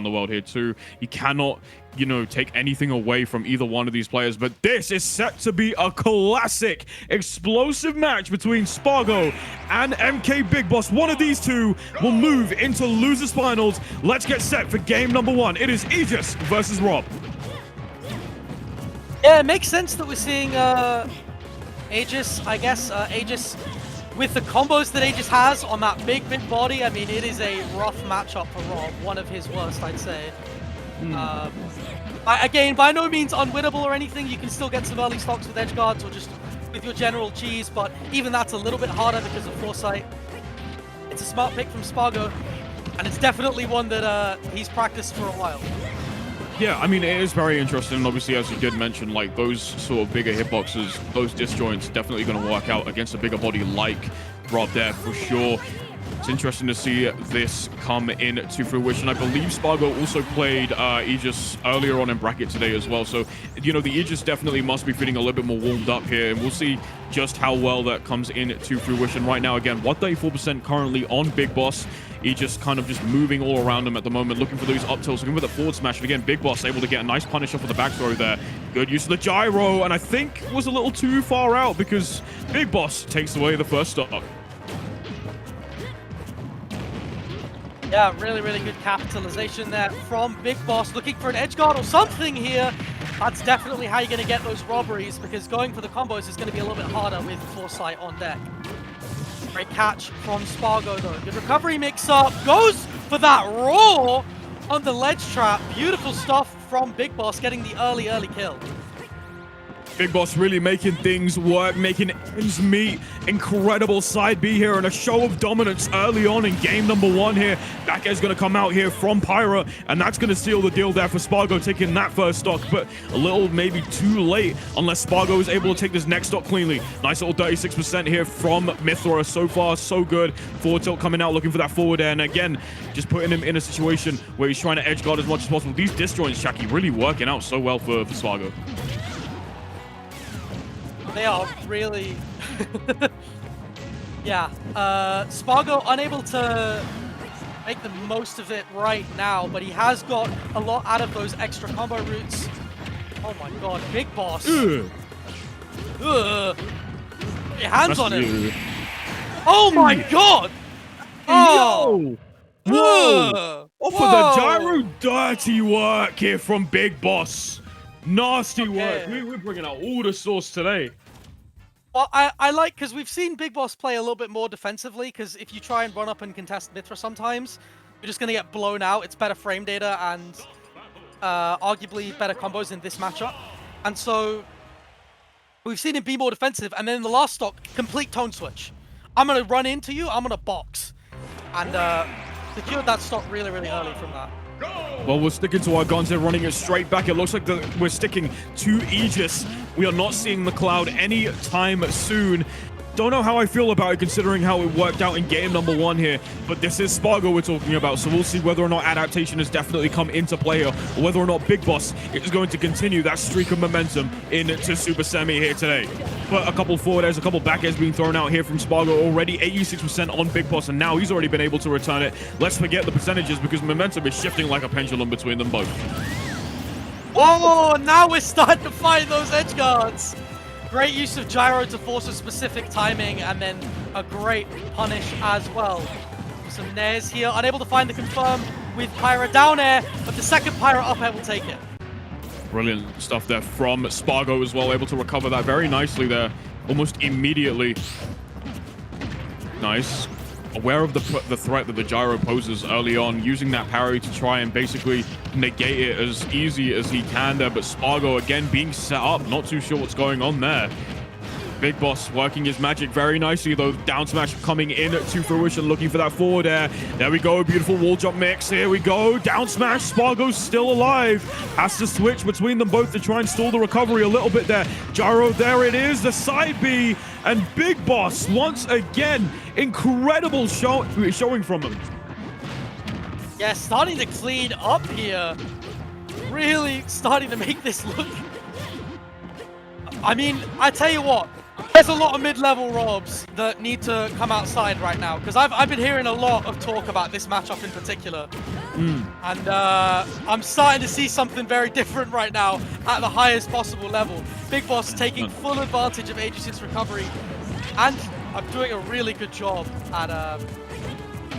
the world here too. You cannot, you know, take anything away from either one of these players, but this is set to be a classic explosive match between Spargo and MKBigBoss. One of these two will move into losers finals. Let's get set for game number one. It is Aegis versus Rob. Yeah, it makes sense that we're seeing Aegis, I guess. Aegis with the combos that Aegis has on that big body. I mean, it is a rough matchup for Rob. One of his worst, I'd say. Again, by no means unwinnable or anything. You can still get some early stocks with edge guards or just with your general cheese, but even that's a little bit harder because of foresight. It's a smart pick from Spargo, and it's definitely one that he's practiced for a while. Yeah, I mean, it is very interesting. Obviously, as you did mention, like those sort of bigger hitboxes, those disjoints definitely going to work out against a bigger body like Rob there for sure. It's interesting to see this come into fruition. I believe Spargo also played Aegis earlier on in bracket today as well. So, you know, the Aegis definitely must be feeling a little bit more warmed up here. And we'll see just how well that comes into fruition right now. Again, 134% currently on BigBoss. Aegis kind of just moving all around him at the moment, looking for those up tilts, looking for the forward smash. And again, BigBoss able to get a nice punish off of the back throw there. Good use of the gyro, and I think was a little too far out because BigBoss takes away the first stock. Yeah, really, really good capitalization there from BigBoss, looking for an edge guard or something here. That's definitely how you're going to get those robberies, because going for the combos is going to be a little bit harder with foresight on deck. Great catch from Spargo though. Good recovery mix-up. Goes for that roar on the ledge trap. Beautiful stuff from BigBoss, getting the early kill. BigBoss really making things work, making ends meet. Incredible side B here and a show of dominance early on in game number one here. Back air's going to come out here from Pyra, and that's going to seal the deal there for Spargo, taking that first stock, but a little maybe too late unless Spargo is able to take this next stock cleanly. Nice little 36% here from Mythra. So far, so good. Forward tilt coming out, looking for that forward air, and again, just putting him in a situation where he's trying to edge guard as much as possible. These disjoints, Shaki, really working out so well for Spargo. They are really... yeah, Spargo unable to make the most of it right now, but he has got a lot out of those extra combo routes. Oh my god, BigBoss. Hands on him. Oh my god! Oh! Yo! Whoa! Off of the gyro, dirty work here from BigBoss. Nasty work. We're bringing out all the sauce today. Well, I like, because we've seen BigBoss play a little bit more defensively, because if you try and run up and contest Mythra sometimes, you're just going to get blown out. It's better frame data and arguably better combos in this matchup. And so we've seen him be more defensive, and then in the last stock, complete tone switch. I'm going to run into you, I'm going to box. And secured that stock really, really early from that. Well, we're sticking to our guns here, running it straight back. It looks like we're sticking to Aegis. We are not seeing the Cloud anytime soon. Don't know how I feel about it, considering how it worked out in game number one here. But this is Spargo we're talking about, so we'll see whether or not adaptation has definitely come into play here, or whether or not BigBoss is going to continue that streak of momentum into Super Semi here today. But a couple forward airs, a couple back airs being thrown out here from Spargo already. 86% on BigBoss, and now he's already been able to return it. Let's forget the percentages, because momentum is shifting like a pendulum between them both. Oh, now we're starting to find those edge guards. Great use of gyro to force a specific timing, and then a great punish as well. Some nairs here, unable to find the confirm with Pyra down air, but the second Pyra up air will take it. Brilliant stuff there from Spargo as well, able to recover that very nicely there, almost immediately. Nice. Aware of the threat that the gyro poses early on, using that parry to try and basically negate it as easy as he can there, but Spargo again being set up, not too sure what's going on there. BigBoss working his magic very nicely though. Down smash coming in to fruition, looking for that forward air. There we go, beautiful wall jump mix. Here we go, down smash. Spargo's still alive. Has to switch between them both to try and stall the recovery a little bit there. Gyro, there it is, the side B. And BigBoss, once again, incredible showing from him. Yeah, starting to clean up here. Really starting to make this look... I mean, I tell you what, There's a lot of mid-level robs that need to come outside right now, because I've been hearing a lot of talk about this matchup in particular. And I'm starting to see something very different right now at the highest possible level. Big Boss taking full advantage of Aegis's recovery, and I'm doing a really good job at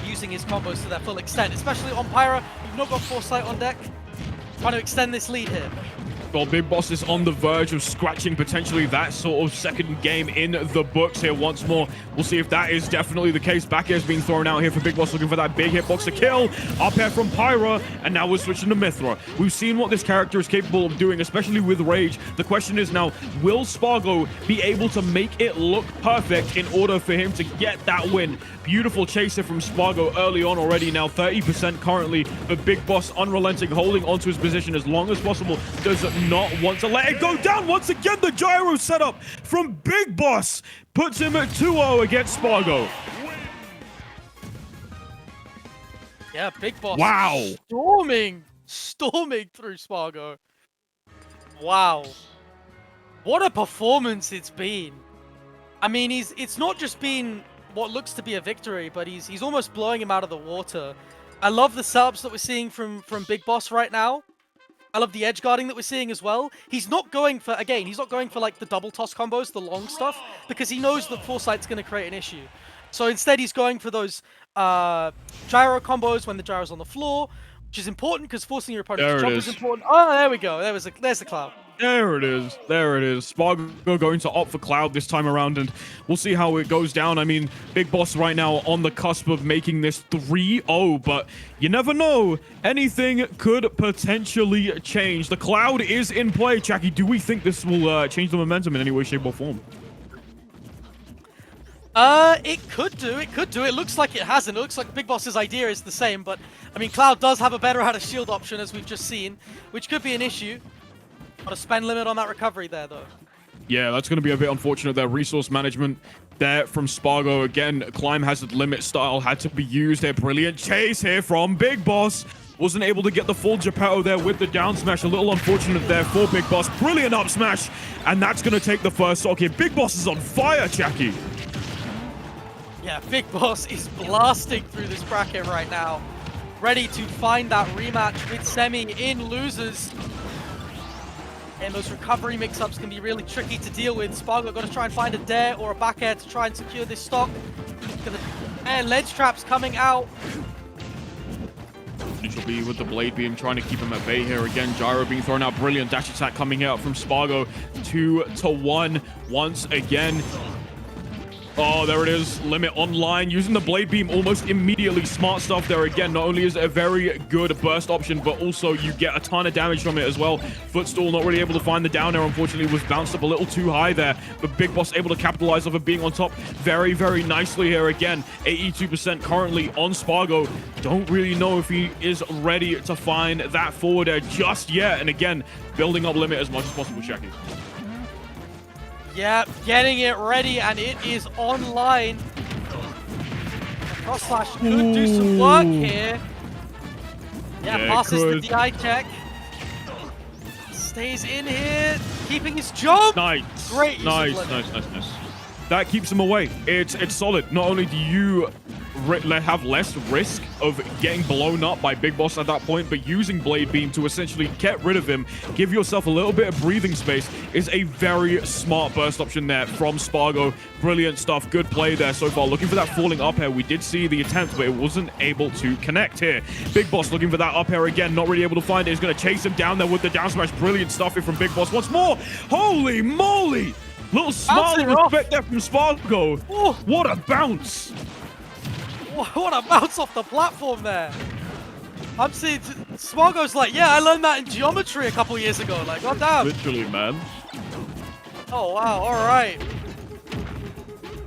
using his combos to their full extent, especially on Pyra. We've not got Foresight on deck. Trying to extend this lead here. Well, Big Boss is on the verge of scratching potentially that sort of second game in the books here once more. We'll see if that is definitely the case. Back air is being thrown out here for Big Boss, looking for that big hitbox to kill. Up air from Pyra, and now we're switching to Mythra. We've seen what this character is capable of doing, especially with Rage. The question is now, will Spargo be able to make it look perfect in order for him to get that win? Beautiful chaser from Spargo early on already. Now 30% currently, but Big Boss unrelenting, holding onto his position as long as possible. Does not want to let it go down. Once again, the gyro setup from Big Boss puts him at 2-0 against Spargo. Yeah, Big Boss. Wow. Storming through Spargo. Wow. What a performance it's been. I mean, it's not just been what looks to be a victory, but he's almost blowing him out of the water. I love the setups that we're seeing from Big Boss right now. I love the edge guarding that we're seeing as well. He's not going for, again, he's not going for like the double toss combos, the long stuff, because he knows that Foresight's going to create an issue. So instead, he's going for those gyro combos when the gyro's on the floor, which is important because forcing your opponent to jump is important. Oh, there we go. There's the cloud. There it is. There it is. Spargo going to opt for Cloud this time around, and we'll see how it goes down. I mean, Big Boss right now on the cusp of making this 3-0, but you never know. Anything could potentially change. The Cloud is in play. Jackie, do we think this will change the momentum in any way, shape, or form? It could do. It could do. It looks like it hasn't. It looks like Big Boss's idea is the same, but I mean, Cloud does have a better out of shield option, as we've just seen, which could be an issue. Got a spend limit on that recovery there, though. Yeah, that's going to be a bit unfortunate there. Resource management there from Spargo. Again, climb hazard limit style had to be used there. Brilliant chase here from Big Boss. Wasn't able to get the full Geppetto there with the down smash. A little unfortunate there for Big Boss. Brilliant up smash. And that's going to take the first stock here. Big Boss is on fire, Jackie. Yeah, Big Boss is blasting through this bracket right now. Ready to find that rematch with Semi in losers. And those recovery mix-ups can be really tricky to deal with. Spargo got to try and find a dare or a back air to try and secure this stock. And ledge traps coming out. Neutral B with the blade beam, trying to keep him at bay here again. Gyro being thrown out. Brilliant dash attack coming out from Spargo. 2-1 once again. Oh, there it is. Limit online. Using the blade beam almost immediately. Smart stuff there again. Not only is it a very good burst option, but also you get a ton of damage from it as well. Footstool not really able to find the down air. Unfortunately, was bounced up a little too high there. But Big Boss able to capitalize off of being on top very, very nicely here again. 82% currently on Spargo. Don't really know if he is ready to find that forward air just yet. And again, building up limit as much as possible, Shaki. Yeah, getting it ready, and it is online. Cross slash could do some work here. Yeah, passes the DI check. Stays in here, keeping his jump. Nice. Great. Nice. That keeps him away. It's solid. Not only do you have less risk of getting blown up by Big Boss at that point, but using Blade Beam to essentially get rid of him, give yourself a little bit of breathing space, is a very smart burst option there from Spargo. Brilliant stuff. Good play there so far. Looking for that falling up air. We did see the attempt, but it wasn't able to connect here. Big Boss looking for that up air again. Not really able to find it. He's going to chase him down there with the down smash. Brilliant stuff here from Big Boss. Once more. Holy moly. Little smile of respect there from Spargo. Oh. What a bounce. What a bounce off the platform there. I'm seeing Spargo's like, yeah, I learned that in geometry a couple years ago. Like, goddamn. Literally, man. Oh, wow. All right.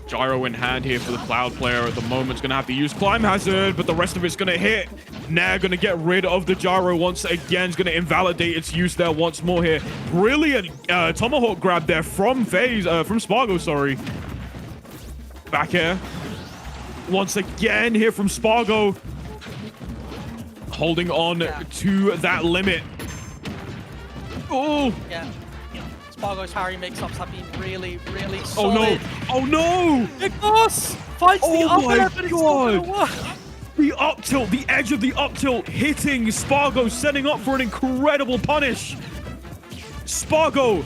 Gyro in hand here for the Cloud player at the moment. It's going to have to use Climb Hazard, but the rest of it's going to hit. Nair going to get rid of the Gyro once again. It's going to invalidate its use there once more here. Brilliant Tomahawk grab there from Spargo, sorry. Back air. Once again here from Spargo. Holding on to that limit. Oh. Yeah. Spargo's parry mix-ups have been really, really Oh solid. no! Oh no! VGBoss finds the Oh up my air, but it's not gonna God. work. The up tilt, the edge of the up tilt hitting Spargo, setting up for an incredible punish. Spargo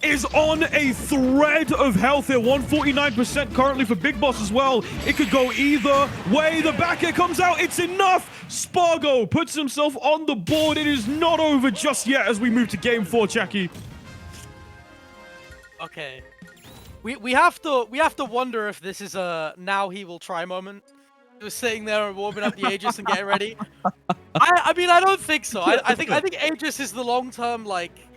is on a thread of health here. 149% currently for BigBoss as well. It could go either way. The back air comes out. It's enough. Spargo puts himself on the board. It is not over just yet as we move to game 4, Chucky. Okay. We have to wonder if this is a now he will try moment. He was sitting there and warming up the Aegis and getting ready. I mean I don't think so. I think Aegis is the long term like.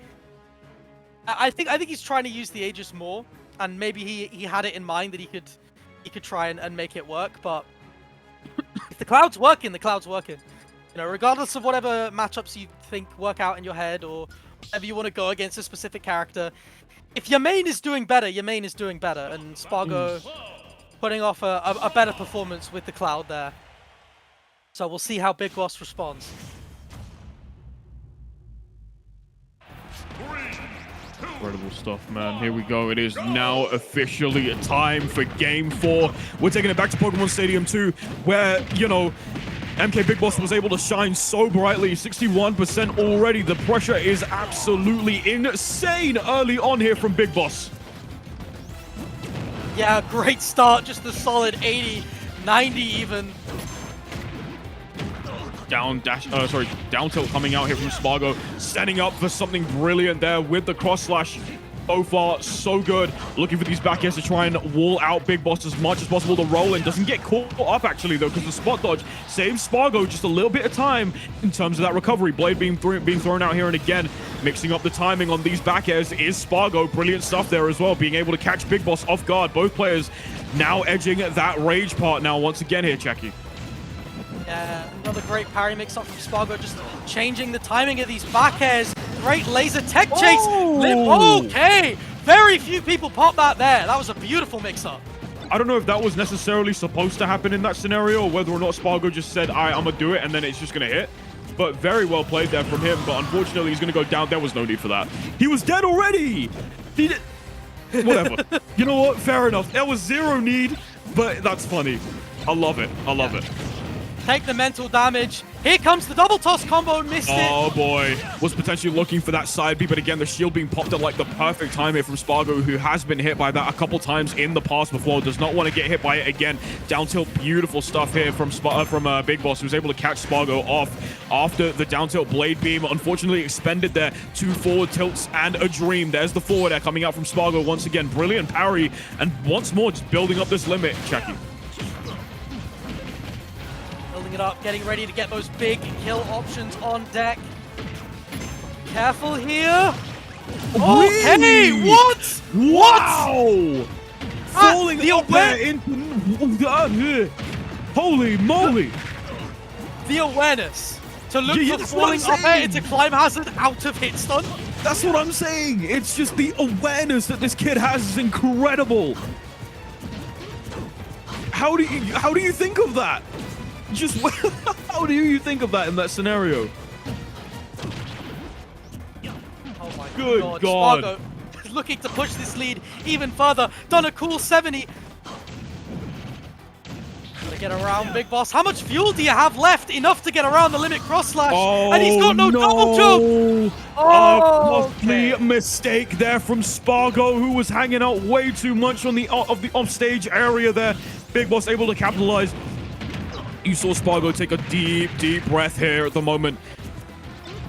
I think he's trying to use the Aegis more, and maybe he had it in mind that he could try and make it work. But if the cloud's working, the cloud's working. You know, regardless of whatever matchups you think work out in your head or whatever you want to go against a specific character. If your main is doing better, your main is doing better, and Spargo putting off a better performance with the cloud there. So we'll see how BigBoss responds. Incredible stuff, man. Here we go. It is now officially time for game 4. We're taking it back to Pokemon Stadium 2, where, you know, MKBigBoss was able to shine so brightly. 61% already. The pressure is absolutely insane early on here from BigBoss. Yeah, great start. Just a solid 80, 90 even. Down tilt coming out here from Spargo, setting up for something brilliant there with the cross slash. So far, so good. Looking for these back airs to try and wall out BigBoss as much as possible. The roll-in doesn't get caught up, actually, though, because the spot dodge saves Spargo just a little bit of time in terms of that recovery. Blade being thrown out here, and again, mixing up the timing on these back airs is Spargo. Brilliant stuff there as well, being able to catch BigBoss off guard. Both players now edging that rage part now once again here, Checky. Yeah, another great parry mix-up from Spargo, just changing the timing of these back airs. Great laser tech chase. Okay, very few people pop that there. That was a beautiful mix-up. I don't know if that was necessarily supposed to happen in that scenario, or whether or not Spargo just said, all right, I'm going to do it, and then it's just going to hit. But very well played there from him, but unfortunately he's going to go down. There was no need for that. He was dead already. He did... Whatever. You know what? Fair enough. There was zero need, but that's funny. I love it. I love it. Take the mental damage. Here comes the double toss combo, missed it. Oh boy, was potentially looking for that side B, but again, the shield being popped at like the perfect time here from Spargo, who has been hit by that a couple times in the past before, does not want to get hit by it again. Down tilt, beautiful stuff here from BigBoss, who was able to catch Spargo off after the down tilt blade beam. Unfortunately expended there, 2 forward tilts and a dream. There's the forward air coming out from Spargo once again. Brilliant parry, and once more, just building up this limit, Chucky. It up, getting ready to get those big kill options on deck. Careful here. Okay, what? Wow! Falling up there into... Holy moly! The awareness to look for falling up air into climb hazard out of hit stun. That's what I'm saying. It's just the awareness that this kid has is incredible. How do you think of that? Just how do you think of that in that scenario? Oh my Good God. Spargo is looking to push this lead even further. Done a cool 70. Gonna get around BigBoss. How much fuel do you have left? Enough to get around the limit cross slash. And he's got no double jump. Oh, costly mistake there from Spargo, who was hanging out way too much on the offstage area there. BigBoss able to capitalize. You saw Spargo take a deep, deep breath here at the moment.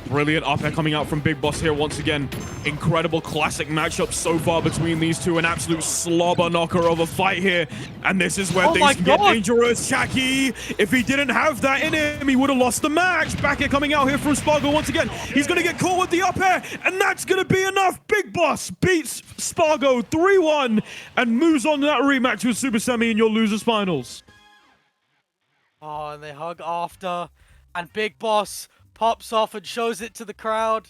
Brilliant up air coming out from BigBoss here once again. Incredible classic matchup so far between these two. An absolute slobber knocker of a fight here. And this is where things can get dangerous. Shaki, if he didn't have that in him, he would have lost the match. Back air coming out here from Spargo once again. He's going to get caught with the up air, and that's going to be enough. BigBoss beats Spargo 3-1 and moves on to that rematch with Super Semi in your losers finals. Oh, and they hug after, and BigBoss pops off and shows it to the crowd.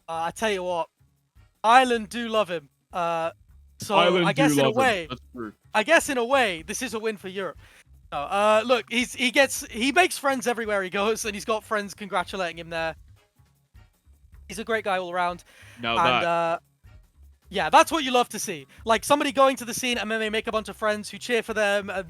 I tell you what, Ireland do love him. So Ireland I guess in a way, that's true. I guess in a way, this is a win for Europe. Look, he makes friends everywhere he goes, and he's got friends congratulating him there. He's a great guy all around. Now Yeah, that's what you love to see. Like somebody going to the scene and then they make a bunch of friends who cheer for them, and